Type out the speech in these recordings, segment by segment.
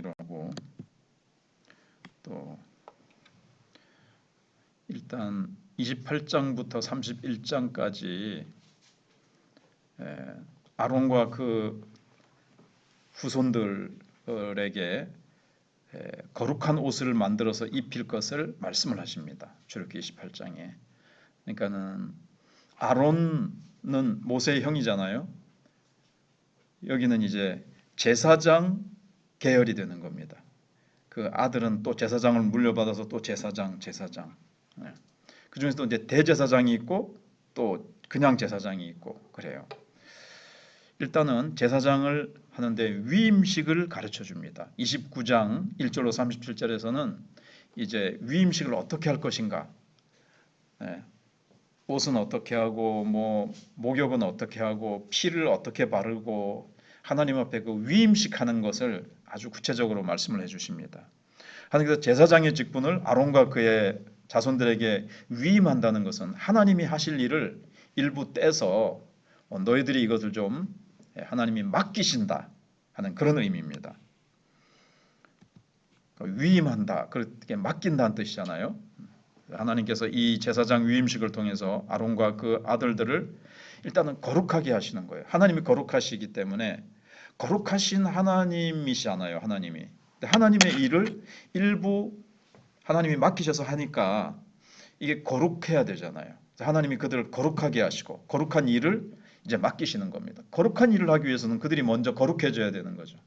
하기로 하고, 또 일단 28장부터 31장까지 아론과 그 후손들에게 거룩한 옷을 만들어서 입힐 것을 말씀을 하십니다. 출애굽기 28장에. 그러니까는 아론은 모세의 형이잖아요. 여기는 이제 제사장 계열이 되는 겁니다. 그 아들은 또 제사장을 물려받아서 또 제사장. 그 중에서도 이제 대제사장이 있고 또 그냥 제사장이 있고 그래요. 일단은 제사장을 하는데 위임식을 가르쳐 줍니다. 29장 1절로 37절에서는 이제 위임식을 어떻게 할 것인가, 옷은 어떻게 하고 뭐 목욕은 어떻게 하고 피를 어떻게 바르고 하나님 앞에 그 위임식 하는 것을 아주 구체적으로 말씀을 해주십니다. 하나님께서 제사장의 직분을 아론과 그의 자손들에게 위임한다는 것은 하나님이 하실 일을 일부 떼서 너희들이 이것을 좀 하나님이 맡기신다 하는 그런 의미입니다. 위임한다, 그렇게 맡긴다는 뜻이잖아요. 하나님께서 이 제사장 위임식을 통해서 아론과 그 아들들을 일단은 거룩하게 하시는 거예요. 하나님이 거룩하시기 때문에 거룩하신 하나님이시잖아요. 하나님이. 하나님의 일을 일부 하나님이 맡기셔서 하니까 이게 거룩해야 되잖아요. 하나님이 그들을 거룩하게 하시고 거룩한 일을 이제 맡기시는 겁니다. 거룩한 일을 하기 위해서는 그들이 먼저 거룩해져야 되는 거죠.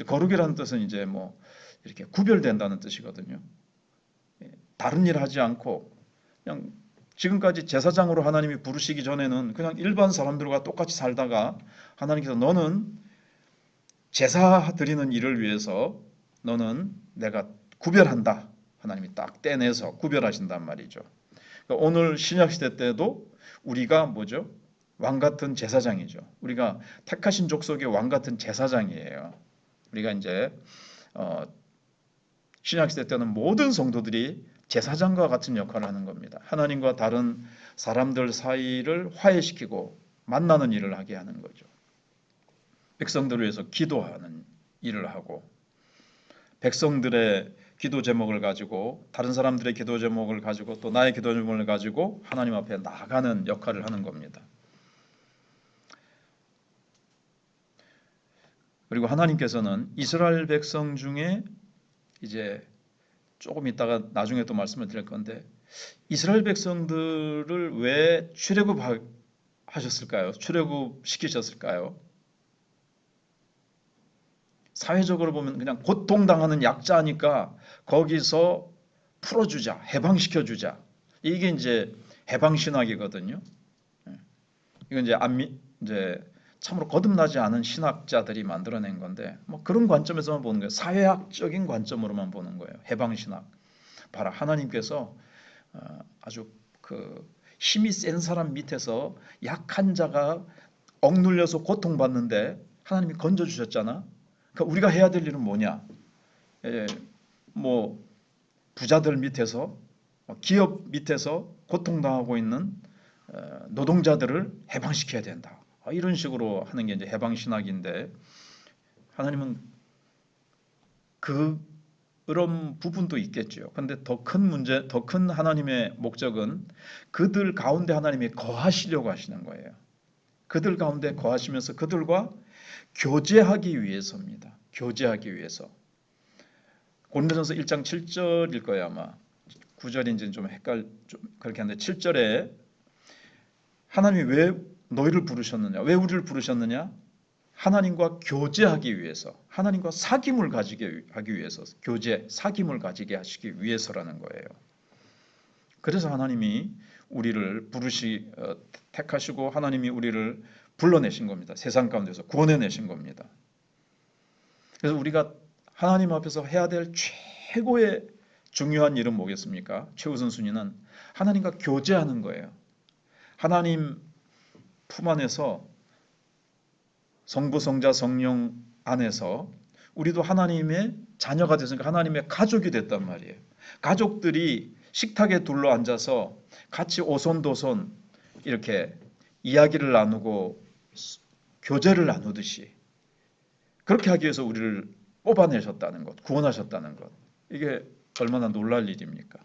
거룩이라는 뜻은 이제 뭐 이렇게 구별된다는 뜻이거든요. 다른 일 하지 않고 그냥 지금까지 제사장으로 하나님이 부르시기 전에는 그냥 일반 사람들과 똑같이 살다가 하나님께서 너는 제사 드리는 일을 위해서 너는 내가 구별한다. 하나님이 딱 떼내서 구별하신단 말이죠. 그러니까 오늘 신약시대 때도 우리가 뭐죠? 왕같은 제사장이죠. 우리가 택하신 족속의 왕같은 제사장이에요. 우리가 이제 신약시대 때는 모든 성도들이 제사장과 같은 역할을 하는 겁니다. 하나님과 다른 사람들 사이를 화해시키고 만나는 일을 하게 하는 거죠. 백성들을 위해서 기도하는 일을 하고 백성들의 기도 제목을 가지고 다른 사람들의 기도 제목을 가지고 또 나의 기도 제목을 가지고 하나님 앞에 나아가는 역할을 하는 겁니다. 그리고 하나님께서는 이스라엘 백성 중에 이제 조금 있다가 나중에 또 말씀을 드릴 건데 이스라엘 백성들을 왜 출애굽하셨을까요? 출애굽시키셨을까요? 사회적으로 보면 그냥 고통당하는 약자니까 거기서 풀어주자, 해방시켜주자. 이게 이제 해방신학이거든요. 이건 이제 참으로 거듭나지 않은 신학자들이 만들어낸 건데 뭐 그런 관점에서만 보는 거예요. 사회학적인 관점으로만 보는 거예요. 해방신학. 봐라, 하나님께서 아주 그 힘이 센 사람 밑에서 약한 자가 억눌려서 고통받는데 하나님이 건져주셨잖아. 그러니까 우리가 해야 될 일은 뭐냐? 뭐 부자들 밑에서 기업 밑에서 고통당하고 있는 노동자들을 해방시켜야 된다. 이런 식으로 하는 게 이제 해방신학인데 하나님은 그런 부분도 있겠죠. 그런데 더 큰 하나님의 목적은 그들 가운데 하나님이 거하시려고 하시는 거예요. 그들 가운데 거하시면서 그들과 교제하기 위해서입니다. 교제하기 위해서. 고린도전서 1장 7절일 거예요 아마. 9절인지는 좀 그렇게 하는데 7절에 하나님이 왜 너희를 부르셨느냐? 왜 우리를 부르셨느냐? 하나님과 교제하기 위해서, 하나님과 사귐을 가지게 하기 위해서, 사귐을 가지게 하시기 위해서라는 거예요. 그래서 하나님이 우리를 택하시고 하나님이 우리를 불러내신 겁니다. 세상 가운데서 구원해내신 겁니다. 그래서 우리가 하나님 앞에서 해야 될 최고의 중요한 일은 뭐겠습니까? 최우선순위는 하나님과 교제하는 거예요. 하나님 품 안에서 성부, 성자, 성령 안에서 우리도 하나님의 자녀가 됐으니까 하나님의 가족이 됐단 말이에요. 가족들이 식탁에 둘러 앉아서 같이 오손도손 이렇게 이야기를 나누고 교제를 나누듯이 그렇게 하기 위해서 우리를 뽑아내셨다는 것, 구원하셨다는 것. 이게 얼마나 놀랄 일입니까?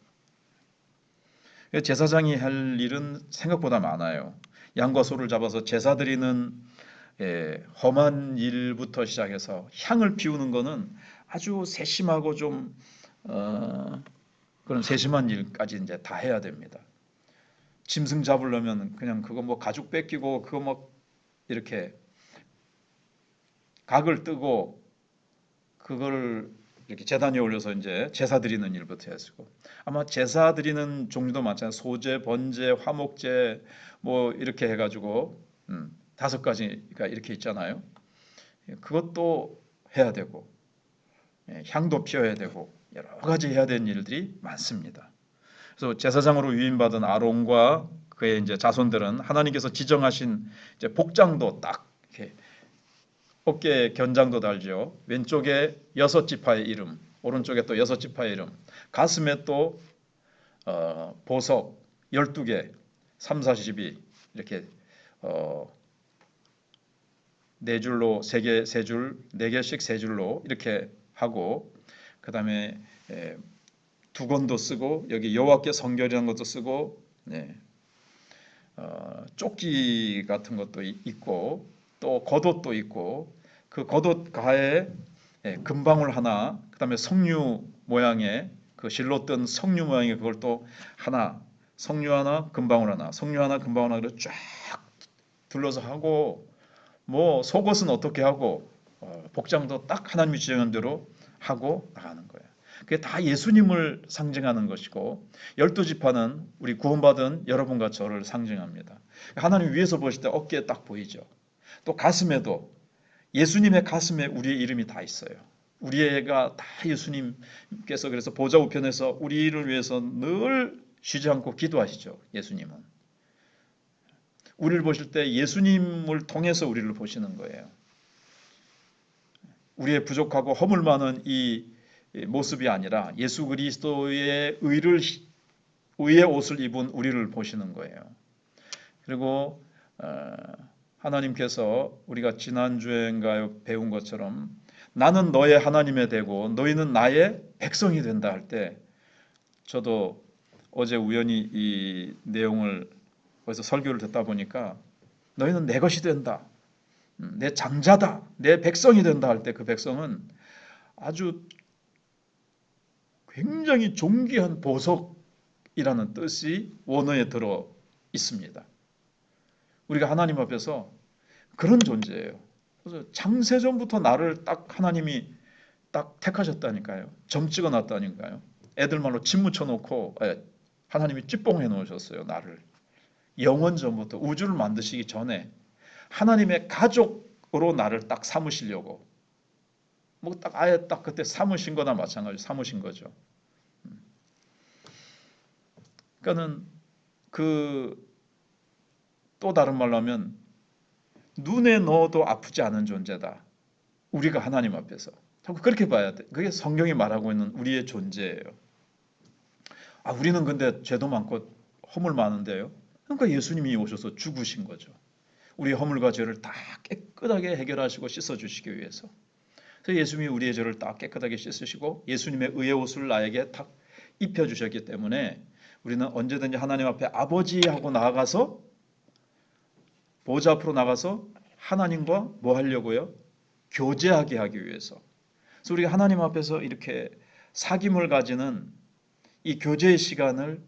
제사장이 할 일은 생각보다 많아요. 양과 소를 잡아서 제사 드리는 험한 일부터 시작해서 향을 피우는 거는 아주 세심하고 좀 그런 세심한 일까지 이제 다 해야 됩니다. 짐승 잡으려면 그냥 그거 뭐 가죽 뺏기고 그거 뭐 이렇게 각을 뜨고 그걸 이렇게 제단에 올려서 이제 제사 드리는 일부터 했고, 아마 제사 드리는 종류도 많잖아요. 소제, 번제, 화목제 뭐 이렇게 해가지고 5가지가 이렇게 있잖아요. 그것도 해야 되고 향도 피워야 되고 여러 가지 해야 되는 일들이 많습니다. 그래서 제사장으로 위임받은 아론과 그의 이제 자손들은 하나님께서 지정하신 이제 복장도 딱 이렇게 어깨에 견장도 달죠. 왼쪽에 6지파의 이름, 오른쪽에 또 6지파의 이름, 가슴에 또 보석 12개, 3, 4, 12 이렇게 네 줄로 3개, 3줄, 4개씩 3줄로 이렇게 하고, 그 다음에 두건도 쓰고 여기 여호와께 성결이라는 것도 쓰고, 조끼 같은 것도 있고 또 겉옷도 있고, 그 겉옷 가에 금방울 하나, 그 다음에 석류 모양의 그 실로 뜬 석류 모양의 그걸 또 하나, 석류 하나, 금방울 하나, 석류 하나, 금방울 하나 쫙 둘러서 하고, 뭐 속옷은 어떻게 하고 복장도 딱 하나님이 지정한 대로 하고 나가는 거예요. 그게 다 예수님을 상징하는 것이고 12지파는 우리 구원받은 여러분과 저를 상징합니다. 하나님 위에서 보실 때 어깨에 딱 보이죠. 또 가슴에도 예수님의 가슴에 우리의 이름이 다 있어요. 우리가 다 예수님께서 그래서 보좌 우편에서 우리를 위해서 늘 쉬지 않고 기도하시죠. 예수님은. 우리를 보실 때 예수님을 통해서 우리를 보시는 거예요. 우리의 부족하고 허물 많은 이 모습이 아니라 예수 그리스도의 의의 옷을 입은 우리를 보시는 거예요. 그리고 하나님께서 우리가 지난주에인가요 배운 것처럼 나는 너의 하나님이 되고 너희는 나의 백성이 된다 할 때, 저도 어제 우연히 이 내용을 거기서 설교를 듣다 보니까 너희는 내 것이 된다, 내 장자다, 내 백성이 된다 할 때 그 백성은 아주 굉장히 존귀한 보석이라는 뜻이 원어에 들어 있습니다. 우리가 하나님 앞에서 그런 존재예요. 그래서 창세전부터 나를 딱 하나님이 딱 택하셨다니까요. 점 찍어 놨다니까요. 애들 말로 침 묻혀 놓고 하나님이 찌뽕해 놓으셨어요. 나를. 영원 전부터 우주를 만드시기 전에 하나님의 가족으로 나를 딱 삼으시려고, 뭐 딱 아예 딱 그때 삼으신 거나 마찬가지로 삼으신 거죠. 그러니까는 또 다른 말로 하면 눈에 넣어도 아프지 않은 존재다. 우리가 하나님 앞에서. 그렇게 봐야 돼. 그게 성경이 말하고 있는 우리의 존재예요. 우리는 근데 죄도 많고 허물 많은데요. 그러니까 예수님이 오셔서 죽으신 거죠. 우리의 허물과 죄를 다 깨끗하게 해결하시고 씻어주시기 위해서. 그래서 예수님이 우리의 죄를 다 깨끗하게 씻으시고 예수님의 의의 옷을 나에게 탁 입혀주셨기 때문에 우리는 언제든지 하나님 앞에 아버지하고 나아가서 보좌 앞으로 나가서 하나님과 뭐 하려고요? 교제하게 하기 위해서. 그래서 우리가 하나님 앞에서 이렇게 사귐을 가지는 이 교제의 시간을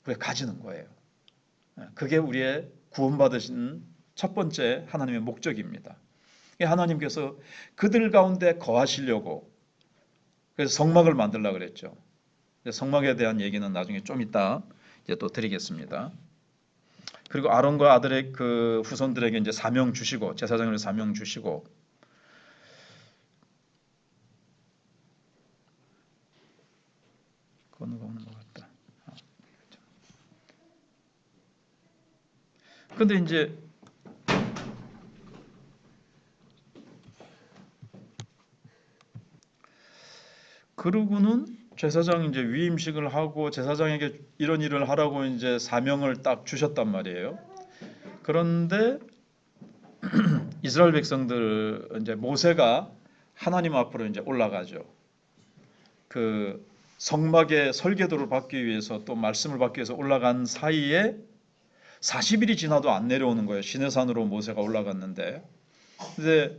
우리가 가지는 거예요. 그게 우리의 구원받으신 첫 번째 하나님의 목적입니다. 하나님께서 그들 가운데 거하시려고 그래서 성막을 만들려고 그랬죠. 성막에 대한 얘기는 나중에 좀 이따 이제 또 드리겠습니다. 그리고 아론과 아들의 그 후손들에게 이제 사명 주시고, 제사장으로 사명 주시고, 건너가는 것 같다. 근데 이제 그러고는 제사장 이제 위임식을 하고 제사장에게 이런 일을 하라고 이제 사명을 딱 주셨단 말이에요. 그런데 이스라엘 백성들 이제 모세가 하나님 앞으로 이제 올라가죠. 그 성막의 설계도를 받기 위해서 또 말씀을 받기 위해서 올라간 사이에 40일이 지나도 안 내려오는 거예요. 시내산으로 모세가 올라갔는데, 근데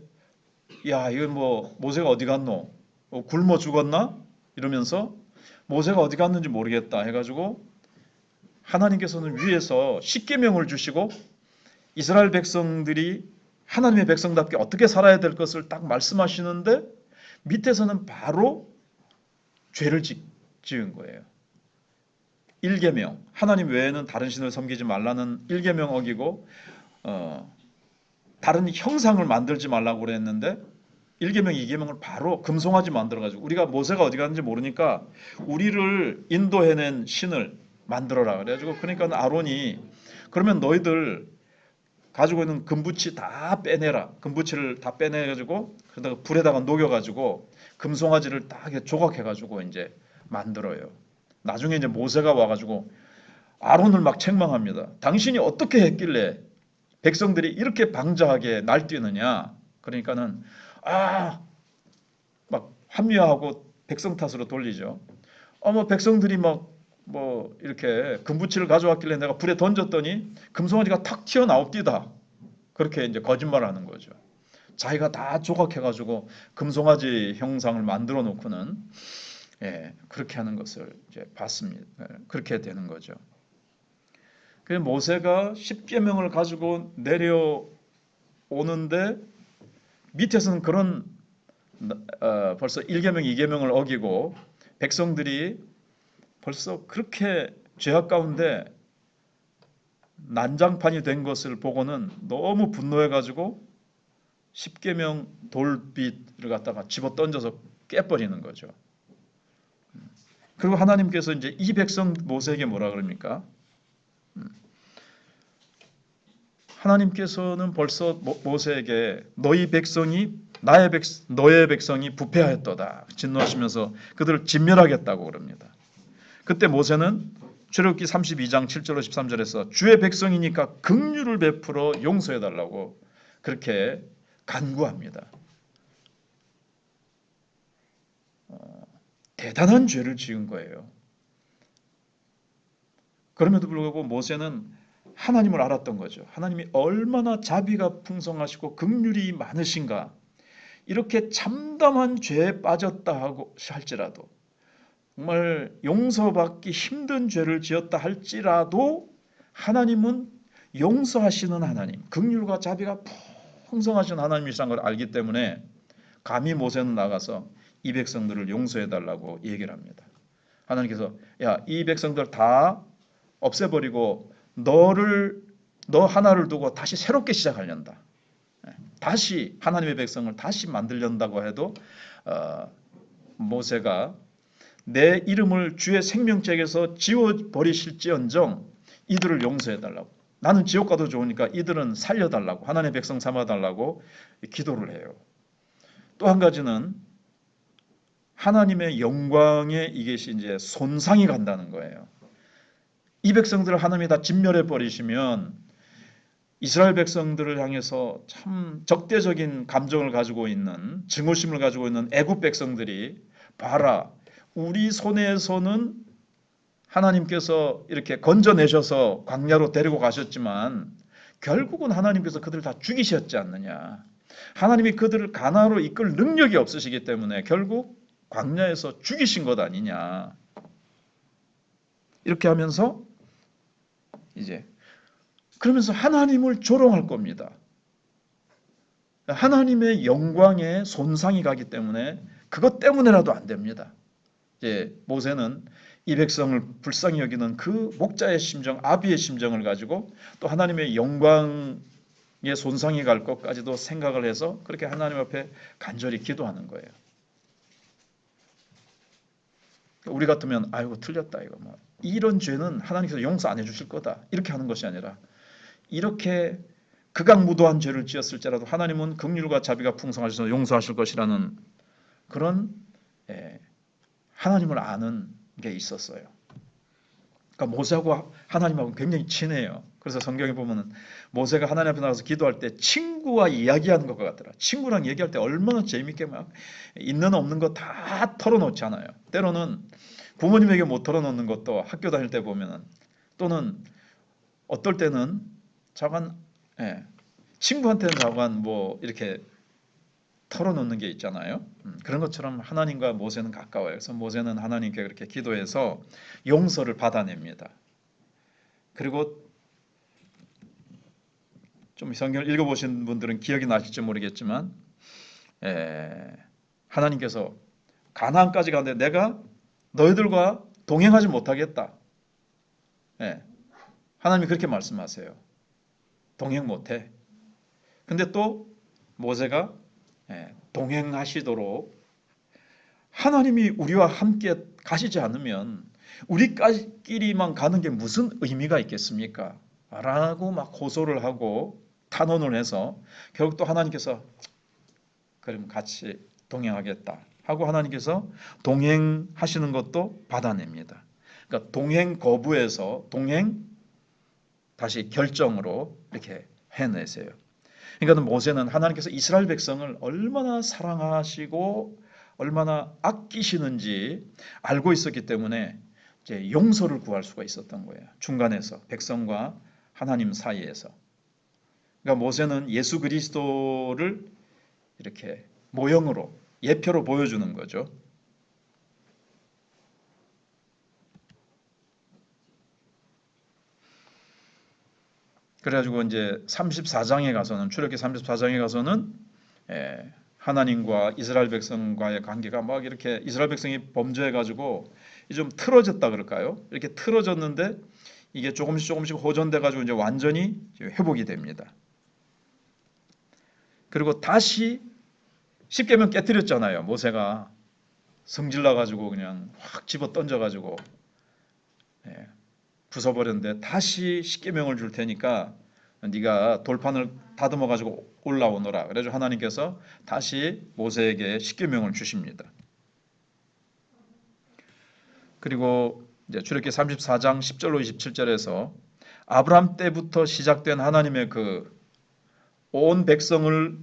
야 이거 뭐 모세가 어디 갔노? 굶어 죽었나? 이러면서 모세가 어디 갔는지 모르겠다 해가지고 하나님께서는 위에서 십계명을 주시고 이스라엘 백성들이 하나님의 백성답게 어떻게 살아야 될 것을 딱 말씀하시는데 밑에서는 바로 죄를 지은 거예요. 1계명, 하나님 외에는 다른 신을 섬기지 말라는 1계명 어기고 다른 형상을 만들지 말라고 그랬는데 1계명, 2계명을 바로 금송아지 만들어가지고 우리가 모세가 어디 갔는지 모르니까 우리를 인도해낸 신을 만들어라 그래가지고 그러니까 아론이 그러면 너희들 가지고 있는 금붙이 다 빼내라. 금붙이를 다 빼내가지고 그러다가 불에다가 녹여가지고 금송아지를 딱 조각해가지고 이제 만들어요. 나중에 이제 모세가 와가지고 아론을 막 책망합니다. 당신이 어떻게 했길래 백성들이 이렇게 방자하게 날뛰느냐. 그러니까는 막 합리화하고 백성 탓으로 돌리죠. 뭐 백성들이 뭐 이렇게 금붙이를 가져왔길래 내가 불에 던졌더니 금송아지가 탁 튀어나옵디다. 그렇게 이제 거짓말을 하는 거죠. 자기가 다 조각해가지고 금송아지 형상을 만들어 놓고는 그렇게 하는 것을 이제 봤습니다. 그렇게 되는 거죠. 그래서 모세가 십계명을 가지고 내려오는데 밑에서는 그런 벌써 1계명, 2계명을 어기고 백성들이 벌써 그렇게 죄악 가운데 난장판이 된 것을 보고는 너무 분노해가지고 십계명 돌빗을 갖다가 집어 던져서 깨버리는 거죠. 그리고 하나님께서 이제 이 백성 모세에게 뭐라 그럽니까? 하나님께서는 벌써 모세에게 너희 백성이 너의 백성이 부패하였도다 진노하시면서 그들을 진멸하겠다고 그럽니다. 그때 모세는 출애굽기 32장 7절로 13절에서 주의 백성이니까 긍휼을 베풀어 용서해 달라고 그렇게 간구합니다. 대단한 죄를 지은 거예요. 그럼에도 불구하고 모세는 하나님을 알았던 거죠. 하나님이 얼마나 자비가 풍성하시고 긍휼이 많으신가. 이렇게 참담한 죄에 빠졌다 하고 할지라도 정말 용서받기 힘든 죄를 지었다 할지라도 하나님은 용서하시는 하나님, 긍휼과 자비가 풍성하신 하나님이시라는 걸 알기 때문에 감히 모세는 나가서 이 백성들을 용서해달라고 얘기를 합니다. 하나님께서 이 백성들 다 없애버리고 너 하나를 두고 다시 새롭게 시작하련다. 다시 하나님의 백성을 다시 만들련다고 해도 모세가 내 이름을 주의 생명책에서 지워버리실지언정 이들을 용서해달라고. 나는 지옥 가도 좋으니까 이들은 살려달라고 하나님의 백성 삼아달라고 기도를 해요. 또 한 가지는 하나님의 영광에 이것이 이제 손상이 간다는 거예요. 이 백성들을 하나님이 다 진멸해 버리시면 이스라엘 백성들을 향해서 참 적대적인 감정을 가지고 있는 증오심을 가지고 있는 애굽 백성들이 봐라 우리 손에서는 하나님께서 이렇게 건져내셔서 광야로 데리고 가셨지만 결국은 하나님께서 그들을 다 죽이셨지 않느냐. 하나님이 그들을 가나안으로 이끌 능력이 없으시기 때문에 결국 광야에서 죽이신 것 아니냐. 이렇게 하면서 이제 그러면서 하나님을 조롱할 겁니다. 하나님의 영광에 손상이 가기 때문에 그것 때문에라도 안 됩니다. 이제 모세는 이 백성을 불쌍히 여기는 그 목자의 심정, 아비의 심정을 가지고 또 하나님의 영광에 손상이 갈 것까지도 생각을 해서 그렇게 하나님 앞에 간절히 기도하는 거예요. 우리 같으면 아이고 틀렸다 이거 뭐 이런 죄는 하나님께서 용서 안 해주실 거다 이렇게 하는 것이 아니라 이렇게 극악무도한 죄를 지었을지라도 하나님은 긍휼과 자비가 풍성하셔서 용서하실 것이라는 그런 하나님을 아는 게 있었어요. 그러니까 모세하고 하나님하고 굉장히 친해요. 그래서 성경에 보면은 모세가 하나님 앞에 나가서 기도할 때 친구와 이야기하는 것 같더라. 친구랑 얘기할 때 얼마나 재밌게 막 있는 없는 거 다 털어놓잖아요. 때로는 부모님에게 못 털어놓는 것도 학교 다닐 때 보면은, 또는 어떨 때는 잠깐, 예, 친구한테는 잠깐 뭐 이렇게 털어놓는 게 있잖아요. 그런 것처럼 하나님과 모세는 가까워요. 그래서 모세는 하나님께 그렇게 기도해서 용서를 받아냅니다. 그리고 좀 성경을 읽어보신 분들은 기억이 나실지 모르겠지만, 하나님께서 가나안까지 가는데 내가 너희들과 동행하지 못하겠다. 예, 하나님이 그렇게 말씀하세요. 동행 못해. 근데 또 모세가 동행하시도록, 하나님이 우리와 함께 가시지 않으면 우리끼리만 가는 게 무슨 의미가 있겠습니까? 라고 막 호소를 하고 탄원을 해서 결국 또 하나님께서 그럼 같이 동행하겠다 하고 하나님께서 동행하시는 것도 받아냅니다. 그러니까 동행 거부에서 동행 다시 결정으로 이렇게 해내세요. 그러니까 모세는 하나님께서 이스라엘 백성을 얼마나 사랑하시고 얼마나 아끼시는지 알고 있었기 때문에 이제 용서를 구할 수가 있었던 거예요. 중간에서 백성과 하나님 사이에서. 그러니까 모세는 예수 그리스도를 이렇게 모형으로 예표로 보여주는 거죠. 그래가지고 이제 34장에 가서는, 출애굽기 34장에 가서는 하나님과 이스라엘 백성과의 관계가 막 이렇게, 이스라엘 백성이 범죄해가지고 좀 틀어졌다 그럴까요? 이렇게 틀어졌는데 이게 조금씩 조금씩 호전돼가지고 이제 완전히 회복이 됩니다. 그리고 다시 십계명 깨뜨렸잖아요. 모세가 성질나가지고 그냥 확 집어 던져가지고 부숴버렸는데, 다시 십계명을 줄 테니까 네가 돌판을 다듬어 가지고 올라오너라. 그래서 하나님께서 다시 모세에게 십계명을 주십니다. 그리고 이제 출애굽기 34장 10절로 27절에서 아브라함 때부터 시작된 하나님의 그 온 백성을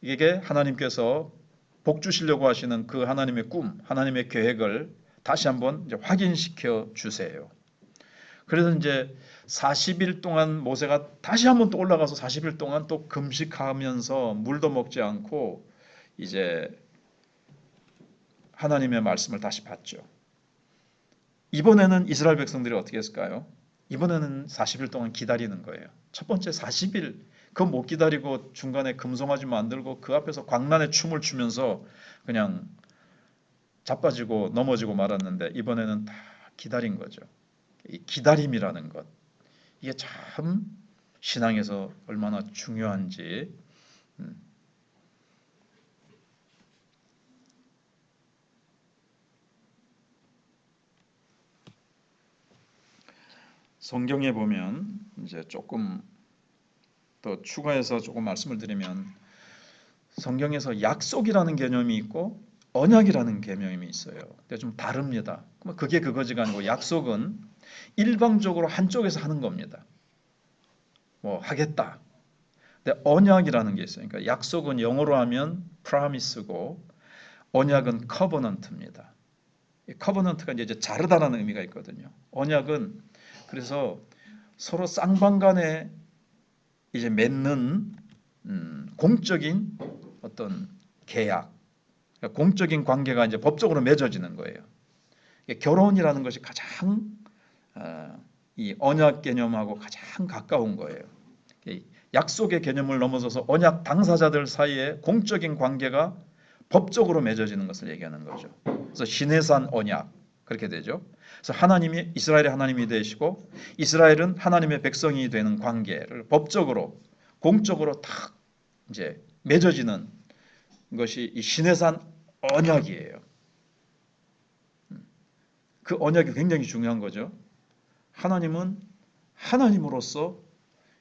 에게 하나님께서 복 주시려고 하시는 그 하나님의 꿈, 하나님의 계획을 다시 한번 이제 확인시켜 주세요. 그래서 이제 40일 동안 모세가 다시 한번 또 올라가서 40일 동안 또 금식하면서 물도 먹지 않고 이제 하나님의 말씀을 다시 받죠. 이번에는 이스라엘 백성들이 어떻게 했을까요? 이번에는 40일 동안 기다리는 거예요. 첫 번째 40일 그거 못 기다리고 중간에 금송아지 만들고 그 앞에서 광란의 춤을 추면서 그냥 자빠지고 넘어지고 말았는데, 이번에는 다 기다린 거죠. 이 기다림이라는 것, 이게 참 신앙에서 얼마나 중요한지. 성경에 보면 이제 조금 더 추가해서 조금 말씀을 드리면, 성경에서 약속이라는 개념이 있고 언약이라는 개념이 있어요. 근데 좀 다릅니다. 그게 그거지가 아니고, 약속은 일방적으로 한쪽에서 하는 겁니다. 뭐 하겠다. 근데 언약이라는 게 있어요. 그러니까 약속은 영어로 하면 promise고 언약은 covenant입니다. 이 covenant가 이제 자르다라는 의미가 있거든요. 언약은 그래서 서로 쌍방간에 이제 맺는 공적인 어떤 계약, 그러니까 공적인 관계가 이제 법적으로 맺어지는 거예요. 결혼이라는 것이 가장 이 언약 개념하고 가장 가까운 거예요. 약속의 개념을 넘어서서 언약 당사자들 사이에 공적인 관계가 법적으로 맺어지는 것을 얘기하는 거죠. 그래서 시내산 언약 그렇게 되죠. 그래서 하나님이 이스라엘의 하나님이 되시고 이스라엘은 하나님의 백성이 되는 관계를 법적으로 공적으로 딱 이제 맺어지는 것이 이 시내산 언약이에요. 그 언약이 굉장히 중요한 거죠. 하나님은 하나님으로서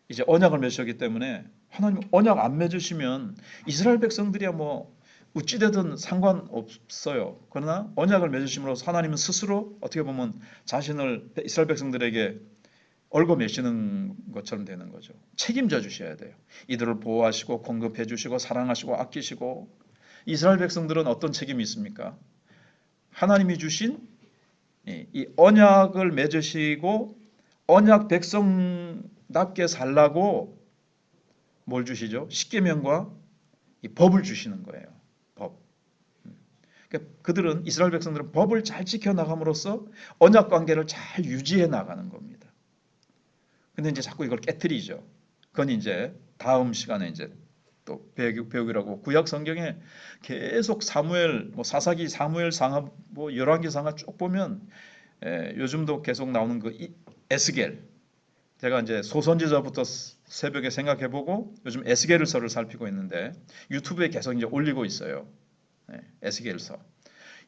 이제 언약을 맺으셨기 때문에, 하나님 언약 안 맺으시면 이스라엘 백성들이야 뭐 어찌되든 상관없어요. 그러나 언약을 맺으심으로써 하나님은 스스로 어떻게 보면 자신을 이스라엘 백성들에게 얽어매시는 것처럼 되는 거죠. 책임져 주셔야 돼요. 이들을 보호하시고 공급해 주시고 사랑하시고 아끼시고. 이스라엘 백성들은 어떤 책임이 있습니까? 하나님이 주신 이 언약을 맺으시고 언약 백성답게 살라고 뭘 주시죠? 십계명과 이 법을 주시는 거예요. 법. 그러니까 그들은 이스라엘 백성들은 법을 잘 지켜 나감으로써 언약 관계를 잘 유지해 나가는 겁니다. 근데 이제 자꾸 이걸 깨트리죠. 그건 이제 다음 시간에 이제 또 배우기라고. 구약 성경에 계속 사무엘, 뭐 사사기, 사무엘 상하, 뭐 열왕기 상하 쭉 보면 요즘도 계속 나오는 그 에스겔. 제가 이제 소선지자부터 새벽에 생각해보고 요즘 에스겔서를 살피고 있는데 유튜브에 계속 이제 올리고 있어요. 에스겔서.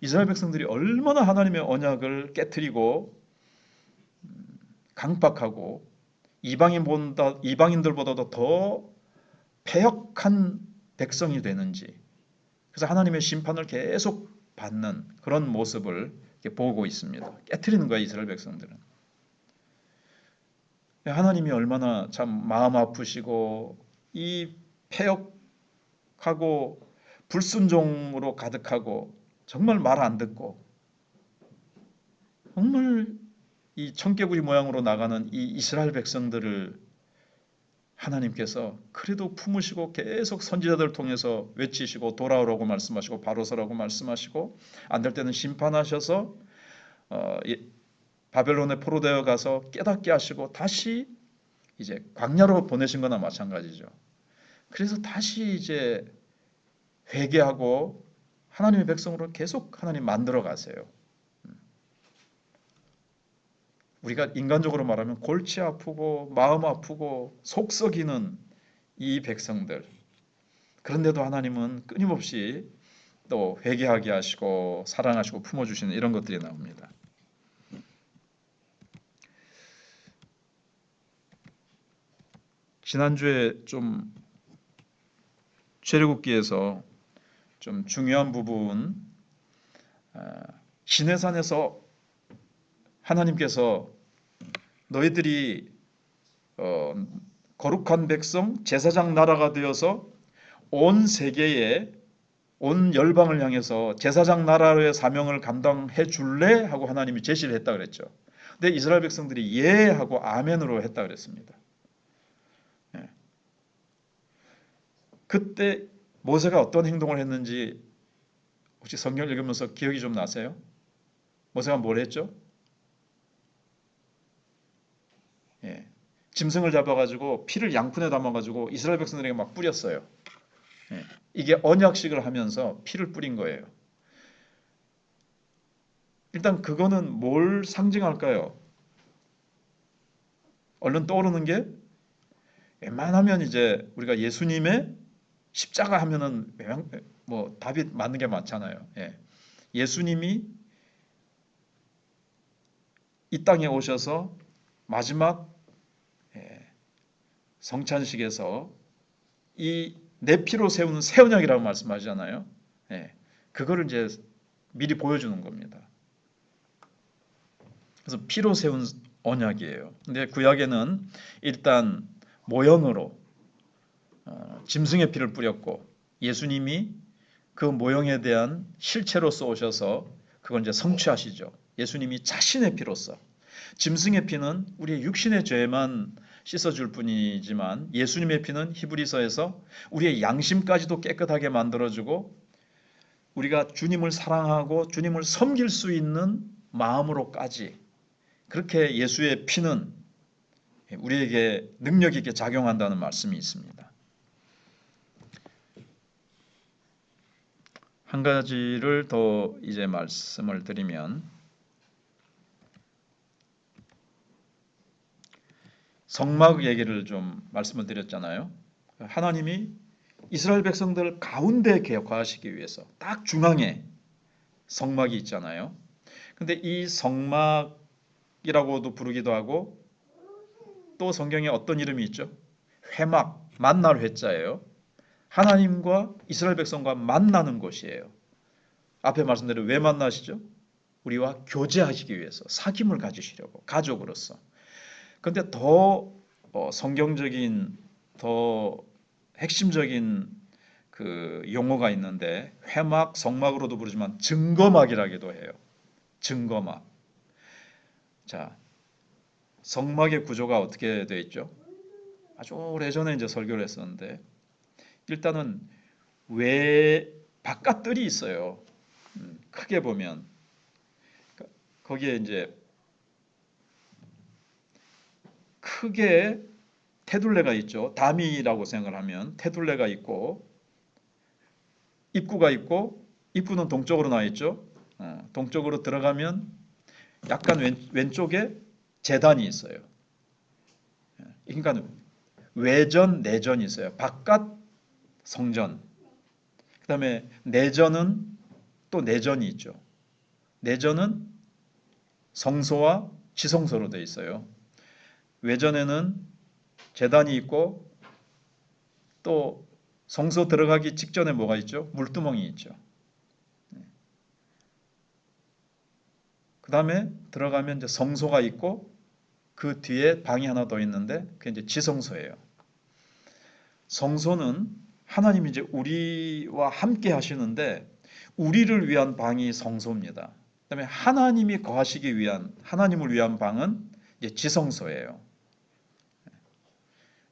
이스라엘 백성들이 얼마나 하나님의 언약을 깨트리고 강박하고 이방인들보다도 더 패역한 백성이 되는지. 그래서 하나님의 심판을 계속 받는 그런 모습을 보고 있습니다. 깨트리는 거예요, 이스라엘 백성들은. 하나님이 얼마나 참 마음 아프시고 이 패역하고 불순종으로 가득하고 정말 말 안 듣고 정말 이 청개구리 모양으로 나가는 이 이스라엘 백성들을 하나님께서 그래도 품으시고 계속 선지자들 통해서 외치시고 돌아오라고 말씀하시고 바로 서라고 말씀하시고 안 될 때는 심판하셔서 바벨론에 포로되어 가서 깨닫게 하시고 다시 이제 광야로 보내신 거나 마찬가지죠. 그래서 다시 이제 회개하고 하나님의 백성으로 계속 하나님 만들어 가세요. 우리가 인간적으로 말하면 골치 아프고 마음 아프고 속 썩이는 이 백성들. 그런데도 하나님은 끊임없이 또 회개하게 하시고 사랑하시고 품어주시는 이런 것들이 나옵니다. 지난주에 좀 출애굽기에서 좀 중요한 부분, 시내산에서 하나님께서 너희들이 거룩한 백성 제사장 나라가 되어서 온 세계에 온 열방을 향해서 제사장 나라의 사명을 감당해 줄래? 하고 하나님이 제시를 했다 그랬죠. 근데 이스라엘 백성들이 예 하고 아멘으로 했다 그랬습니다. 그때 모세가 어떤 행동을 했는지 혹시 성경을 읽으면서 기억이 좀 나세요? 모세가 뭘 했죠? 짐승을 잡아가지고 피를 양푼에 담아가지고 이스라엘 백성들에게 막 뿌렸어요. 이게 언약식을 하면서 피를 뿌린 거예요. 일단 그거는 뭘 상징할까요? 얼른 떠오르는 게 웬만하면 이제 우리가 예수님의 십자가 하면은 뭐 답이 맞는 게 많잖아요. 예수님이 이 땅에 오셔서 마지막 성찬식에서 이 내 피로 세우는 새 언약이라고 말씀하잖아요. 그거를 이제 미리 보여주는 겁니다. 그래서 피로 세운 언약이에요. 근데 구약에는 일단 모형으로 짐승의 피를 뿌렸고 예수님이 그 모형에 대한 실체로서 오셔서 그걸 이제 성취하시죠. 예수님이 자신의 피로서. 짐승의 피는 우리의 육신의 죄만 씻어줄 뿐이지만 예수님의 피는 히브리서에서 우리의 양심까지도 깨끗하게 만들어주고 우리가 주님을 사랑하고 주님을 섬길 수 있는 마음으로까지 그렇게 예수의 피는 우리에게 능력 있게 작용한다는 말씀이 있습니다. 한 가지를 더 이제 말씀을 드리면 성막 얘기를 좀 말씀을 드렸잖아요. 하나님이 이스라엘 백성들 가운데 개혁하시기 위해서 딱 중앙에 성막이 있잖아요. 근데 이 성막이라고도 부르기도 하고 또 성경에 어떤 이름이 있죠? 회막, 만날 회자예요. 하나님과 이스라엘 백성과 만나는 곳이에요. 앞에 말씀대로 왜 만나시죠? 우리와 교제하시기 위해서, 사귐을 가지시려고, 가족으로서. 그런데 더 성경적인, 더 핵심적인 그 용어가 있는데, 회막, 성막으로도 부르지만 증거막이라기도 해요. 증거막. 자, 성막의 구조가 어떻게 되어 있죠? 아주 오래전에 이제 설교를 했었는데, 일단은 외 바깥뜰이 있어요. 크게 보면 거기에 이제 크게 테둘레가 있죠. 담이라고 생각을 하면 테둘레가 있고 입구가 있고, 입구는 동쪽으로 나와 있죠. 동쪽으로 들어가면 약간 왼쪽에 제단이 있어요. 그러니까 외전, 내전이 있어요. 바깥 성전. 그다음에 내전은 또 내전이 있죠. 내전은 성소와 지성소로 되어 있어요. 외전에는 제단이 있고 또 성소 들어가기 직전에 뭐가 있죠? 물두멍이 있죠. 그 다음에 들어가면 이제 성소가 있고 그 뒤에 방이 하나 더 있는데 그게 이제 지성소예요. 성소는 하나님이 이제 우리와 함께 하시는데 우리를 위한 방이 성소입니다. 그다음에 하나님이 거하시기 위한, 하나님을 위한 방은 이제 지성소예요.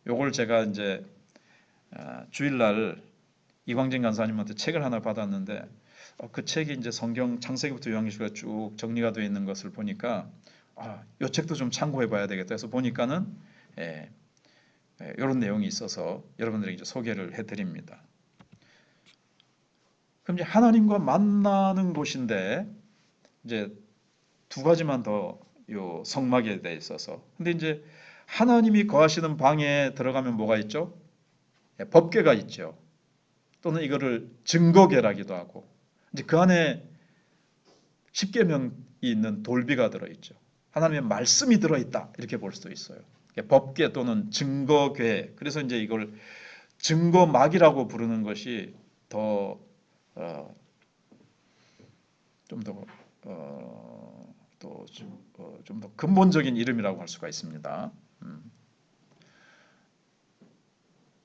요걸 제가 이제 주일날 이광진 간사님한테 책을 하나 받았는데 그 책이 이제 성경 창세기부터 요한계시가 쭉 정리가 되어 있는 것을 보니까 이 책도 좀 참고해 봐야 되겠다 해서 보니까는 이런 내용이 있어서 여러분들에게 이제 소개를 해드립니다. 그럼 이제 하나님과 만나는 곳인데 이제 두 가지만 더 요 성막에 대해 있어서, 근데 이제 하나님이 거하시는 방에 들어가면 뭐가 있죠? 법궤가 있죠. 또는 이거를 증거궤라기도 하고, 이제 그 안에 십계명이 있는 돌비가 들어있죠. 하나님의 말씀이 들어있다 이렇게 볼 수도 있어요. 법궤 또는 증거궤. 그래서 이제 이걸 증거막이라고 부르는 것이 더 좀 더 또 좀 더 근본적인 이름이라고 할 수가 있습니다.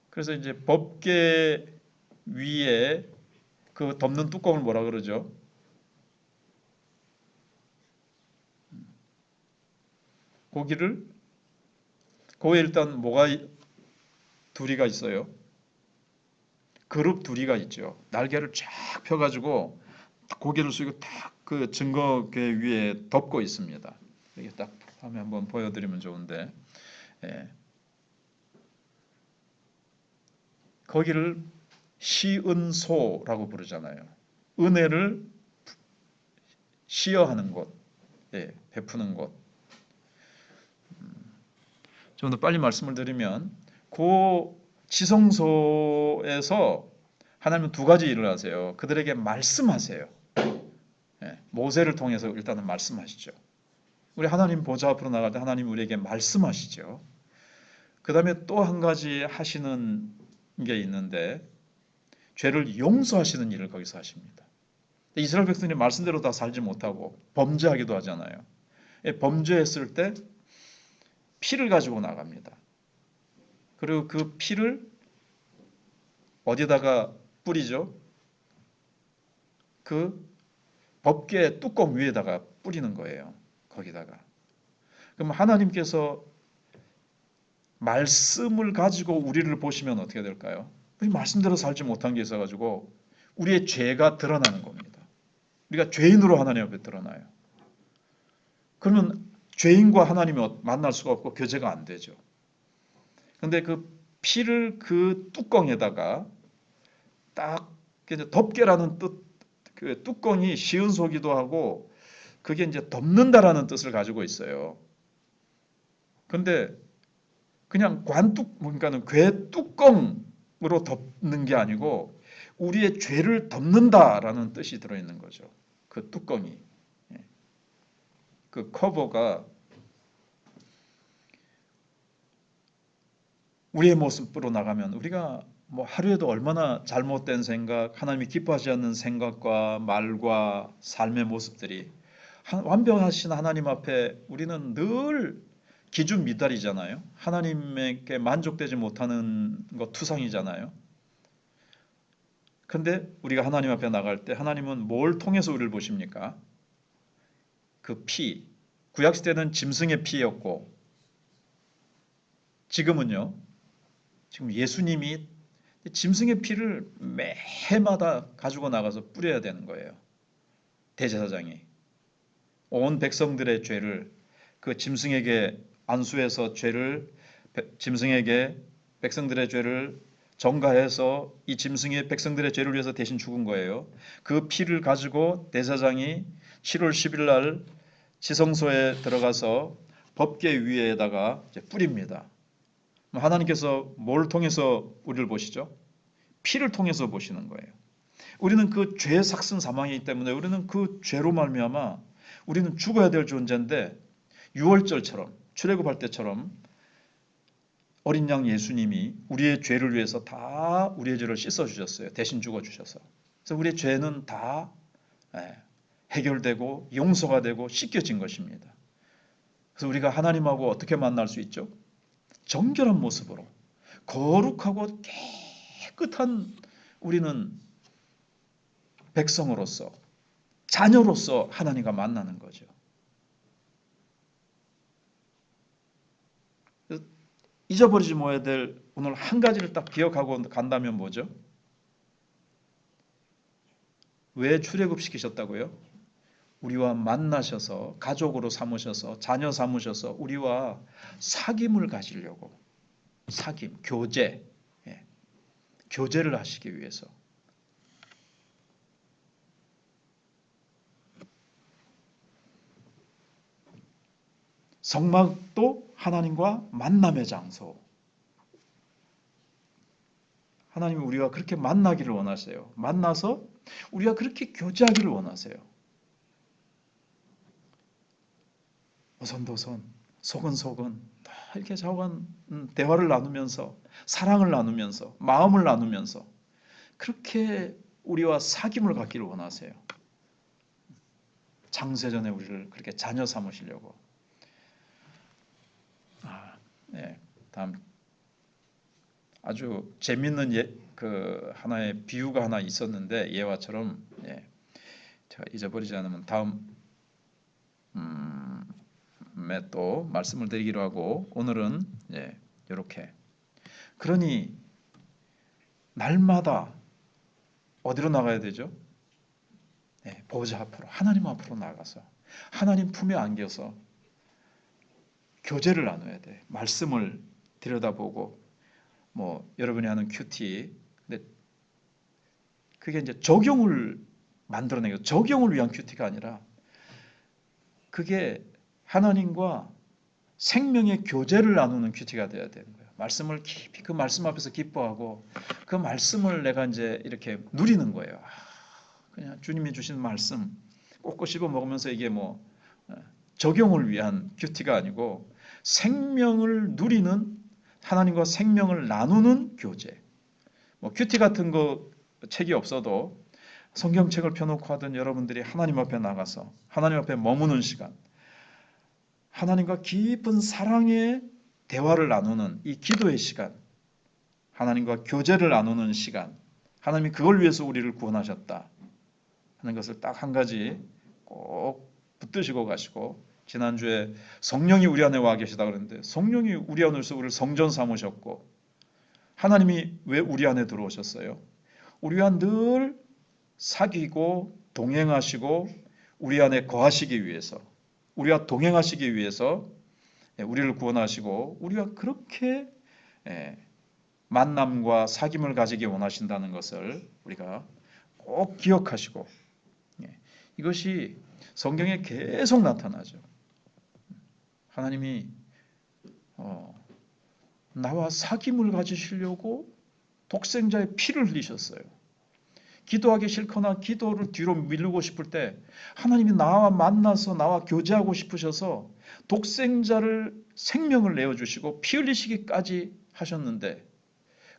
그래서 이제 법궤 위에 그 덮는 뚜껑을 뭐라 그러죠? 고기를 거기에 일단 뭐가 두리가 있어요. 그룹 두리가 있죠. 날개를 쫙 펴가지고 고개를 숙이고 딱 그 증거궤 위에 덮고 있습니다. 이게 딱 화면 한번 보여드리면 좋은데, 예. 거기를 시은소라고 부르잖아요. 은혜를 시여하는 곳, 예, 베푸는 곳. 좀 더 빨리 말씀을 드리면 그 지성소에서 하나님은 두 가지 일을 하세요. 그들에게 말씀하세요. 예, 모세를 통해서 일단은 말씀하시죠. 우리 하나님 보좌 앞으로 나갈 때 하나님 우리에게 말씀하시죠. 그 다음에 또 한 가지 하시는 게 있는데 죄를 용서하시는 일을 거기서 하십니다. 이스라엘 백성이 말씀대로 다 살지 못하고 범죄하기도 하잖아요. 예, 범죄했을 때 피를 가지고 나갑니다. 그리고 그 피를 어디다가 뿌리죠? 그 법궤 뚜껑 위에다가 뿌리는 거예요. 거기다가. 그럼 하나님께서 말씀을 가지고 우리를 보시면 어떻게 될까요? 우리 말씀대로 살지 못한 게 있어가지고 우리의 죄가 드러나는 겁니다. 우리가 죄인으로 하나님 앞에 드러나요. 그러면 죄인과 하나님이 만날 수가 없고 교제가 안 되죠. 근데 그 피를 그 뚜껑에다가 딱 이제 덮개라는 뜻, 그 뚜껑이 시은 소기도 하고 그게 이제 덮는다라는 뜻을 가지고 있어요. 근데 그냥 관뚜 그러니까는 괴 뚜껑으로 덮는 게 아니고 우리의 죄를 덮는다라는 뜻이 들어 있는 거죠. 그 뚜껑이, 그 커버가 우리의 모습으로 나가면 우리가 뭐 하루에도 얼마나 잘못된 생각, 하나님이 기뻐하지 않는 생각과 말과 삶의 모습들이 완벽하신 하나님 앞에 우리는 늘 기준 미달이잖아요. 하나님께 만족되지 못하는 것 투성이잖아요. 근데 우리가 하나님 앞에 나갈 때 하나님은 뭘 통해서 우리를 보십니까? 그 피, 구약시대는 짐승의 피였고 지금은요. 지금 예수님이 짐승의 피를 매해마다 가지고 나가서 뿌려야 되는 거예요. 대제사장이. 온 백성들의 죄를 그 짐승에게 안수해서 짐승에게 백성들의 죄를 전가해서 이 짐승이 백성들의 죄를 위해서 대신 죽은 거예요. 그 피를 가지고 대제사장이 7월 10일 날 지성소에 들어가서 법궤 위에다가 뿌립니다. 하나님께서 뭘 통해서 우리를 보시죠? 피를 통해서 보시는 거예요. 우리는 그 죄의 삭슨 사망이기 때문에 우리는 그 죄로 말미암아 우리는 죽어야 될 존재인데 유월절처럼 출애굽할 때처럼 어린 양 예수님이 우리의 죄를 위해서 다 우리의 죄를 씻어주셨어요. 대신 죽어주셔서. 그래서 우리의 죄는 다 해결되고 용서가 되고 씻겨진 것입니다. 그래서 우리가 하나님하고 어떻게 만날 수 있죠? 정결한 모습으로 거룩하고 깨끗한 우리는 백성으로서 자녀로서 하나님과 만나는 거죠. 잊어버리지 말아야 될 오늘 한 가지를 딱 기억하고 간다면 뭐죠? 왜 출애굽시키셨다고요? 우리와 만나셔서 가족으로 삼으셔서 자녀 삼으셔서 우리와 사귐을 가지려고 사귐, 교제, 교제를 하시기 위해서 성막도 하나님과 만남의 장소. 하나님이 우리가 그렇게 만나기를 원하세요. 만나서 우리가 그렇게 교제하기를 원하세요. 오손도손, 소근소근 다 이렇게 자고한 대화를 나누면서 사랑을 나누면서 마음을 나누면서 그렇게 우리와 사귐을 갖기를 원하세요. 창세전에 우리를 그렇게 자녀 삼으시려고. 다음 아주 재밌는 그 하나의 비유가 하나 있었는데 예화처럼 제가 잊어버리지 않으면 다음에 또 말씀을 드리기로 하고 오늘은 이렇게 그러니 날마다 어디로 나가야 되죠? 보좌 앞으로 하나님 앞으로 나가서 하나님 품에 안겨서 교제를 나눠야 돼. 말씀을 들여다보고 뭐 여러분이 하는 큐티, 근데 그게 이제 적용을 만들어내고 적용을 위한 큐티가 아니라 그게 하나님과 생명의 교제를 나누는 큐티가 돼야 되는 거예요. 말씀을 깊이 그 말씀 앞에서 기뻐하고 그 말씀을 내가 이제 이렇게 누리는 거예요. 그냥 주님이 주신 말씀 꼭꼭 씹어 먹으면서 이게 뭐 적용을 위한 큐티가 아니고 생명을 누리는 하나님과 생명을 나누는 교제. 뭐 큐티 같은 거 책이 없어도 성경책을 펴놓고 하던 여러분들이 하나님 앞에 나가서 하나님 앞에 머무는 시간, 하나님과 깊은 사랑의 대화를 나누는 이 기도의 시간, 하나님과 교제를 나누는 시간, 하나님이 그걸 위해서 우리를 구원하셨다 하는 것을 딱 한 가지 꼭 붙드시고 가시고, 지난주에 성령이 우리 안에 와 계시다 그랬는데 성령이 우리 안에서 우리를 성전 삼으셨고, 하나님이 왜 우리 안에 들어오셨어요? 우리와 늘 사귀고 동행하시고 우리 안에 거하시기 위해서, 우리와 동행하시기 위해서 우리를 구원하시고 우리가 그렇게 만남과 사귐을 가지기 원하신다는 것을 우리가 꼭 기억하시고, 이것이 성경에 계속 나타나죠. 하나님이 나와 사귐을 가지시려고 독생자의 피를 흘리셨어요. 기도하기 싫거나 기도를 뒤로 미루고 싶을 때 하나님이 나와 만나서 나와 교제하고 싶으셔서 독생자를 생명을 내어주시고 피 흘리시기까지 하셨는데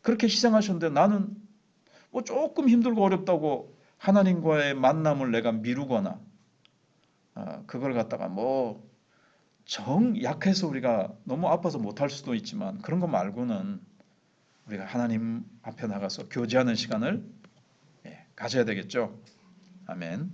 그렇게 희생하셨는데 나는 뭐 조금 힘들고 어렵다고 하나님과의 만남을 내가 미루거나 그걸 갖다가 뭐 정 약해서 우리가 너무 아파서 못할 수도 있지만 그런 거 말고는 우리가 하나님 앞에 나가서 교제하는 시간을 가져야 되겠죠. 아멘.